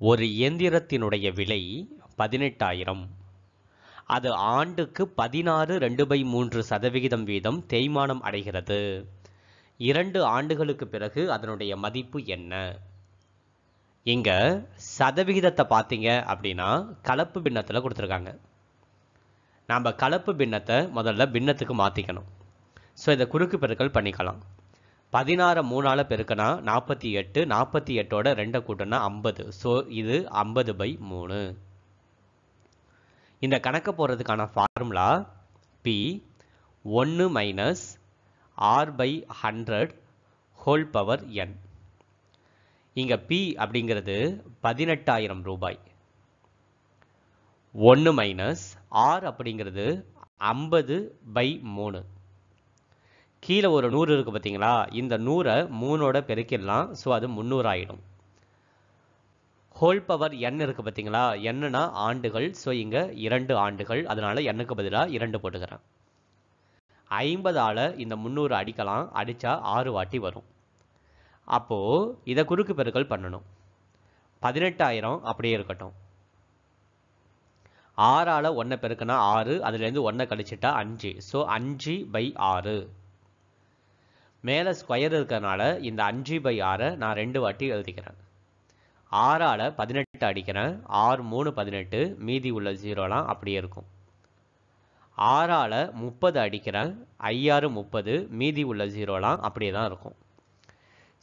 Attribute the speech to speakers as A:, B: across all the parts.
A: ஒரு இயந்திரத்தினுடைய விலை 18,000. அது ஆண்டுக்கு 16.2/3% வீதம் தேய்மானம் அடைகிறது. 2 ஆண்டுகளுக்கு பிறகு அதனுடைய மதிப்பு என்ன? இங்க சதவிகிதத்தை பார்த்தீங்க அப்படின்னா கலப்பு பின்னத்தில் கொடுத்துருக்காங்க. நாம் கலப்பு பின்னத்தை முதல்ல பின்னத்துக்கு மாற்றிக்கணும். ஸோ இதை குறுக்கு பெருக்கல் பண்ணிக்கலாம். 16 3ஆல் பெருக்கினா 48, 48ஓட 2 கூட்டினா 50. ஸோ இது 50/3. இந்த கணக்கு போடுறதுக்கான formula P 1 minus R/100 whole power n. இங்கே P அப்படிங்கிறது 18,000 ரூபாய். 1 மைனஸ் R அப்படிங்கிறது 50/3. கீழே ஒரு 100 இருக்குது பார்த்தீங்களா? இந்த 100ஐ 3ஓட பெருக்கிடலாம். ஸோ அது 300 ஆகிடும். ஹோல் பவர் n இருக்குது பார்த்தீங்களா? என்னன்னா ஆண்டுகள். ஸோ இங்கே 2 ஆண்டுகள். அதனால் எண்ணுக்கு பதிலாக 2 போட்டுக்கிறேன். 50ஆல் இந்த 300 அடிக்கலாம். அடித்தா 6 வாட்டி வரும். அப்போது இதை குறுக்கு பெருக்கல் பண்ணணும். 18,000 அப்படியே இருக்கட்டும். 6ஆல் 1 பெருக்கினா 6, அதுலேருந்து 1 கழிச்சிட்டா 5. ஸோ 5/6. மேலே ஸ்கொயர் இருக்கிறதுனால இந்த 5/6 நான் 2 வாட்டி எழுதிக்கிறேன். 6ஆல் 18 அடிக்கிறேன். 6 3 18, மீதி உள்ள 0லாம் அப்படியே இருக்கும். 6ஆல் 30 அடிக்கிறேன். 5 6 30, மீதி உள்ள 0லாம் அப்படியே தான் இருக்கும்.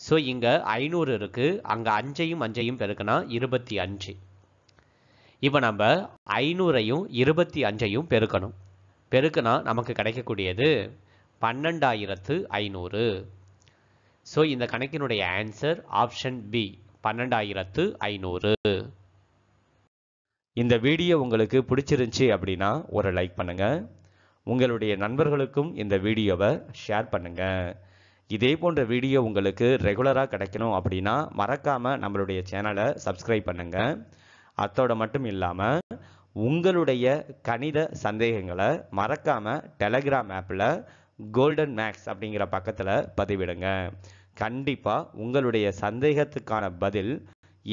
A: ஸோ இங்கே 500 இருக்குது. அங்கே 5ஐயும் 5ஐயும் பெருக்கினா 25. இப்போ நம்ம 500ஐயும் 25ஐயும் பெருக்கணும். பெருக்கினா நமக்கு கிடைக்கக்கூடியது 12,500. ஸோ இந்த கணக்கினுடைய ஆன்சர் ஆப்ஷன் பி, 12,500. இந்த வீடியோ உங்களுக்கு பிடிச்சிருந்துச்சி அப்படின்னா ஒரு லைக் பண்ணுங்கள். உங்களுடைய நண்பர்களுக்கும் இந்த வீடியோவை ஷேர் பண்ணுங்கள். இதே போன்ற வீடியோ உங்களுக்கு ரெகுலராக கிடைக்கணும் அப்படின்னா மறக்காமல் நம்மளுடைய சேனலை சப்ஸ்கிரைப் பண்ணுங்கள். அத்தோடு மட்டும் இல்லாமல் உங்களுடைய கணித சந்தேகங்களை மறக்காமல் டெலகிராம் ஆப்பில் கோல்டன் மேக்ஸ் அப்படிங்கிற பக்கத்தில் பதிவிடுங்க. கண்டிப்பாக உங்களுடைய சந்தேகத்துக்கான பதில்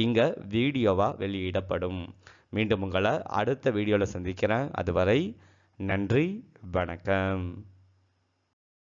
A: இங்கே வீடியோவாக வெளியிடப்படும். மீண்டும் உங்களை அடுத்த வீடியோவில் சந்திக்கிறேன். அதுவரை நன்றி, வணக்கம்.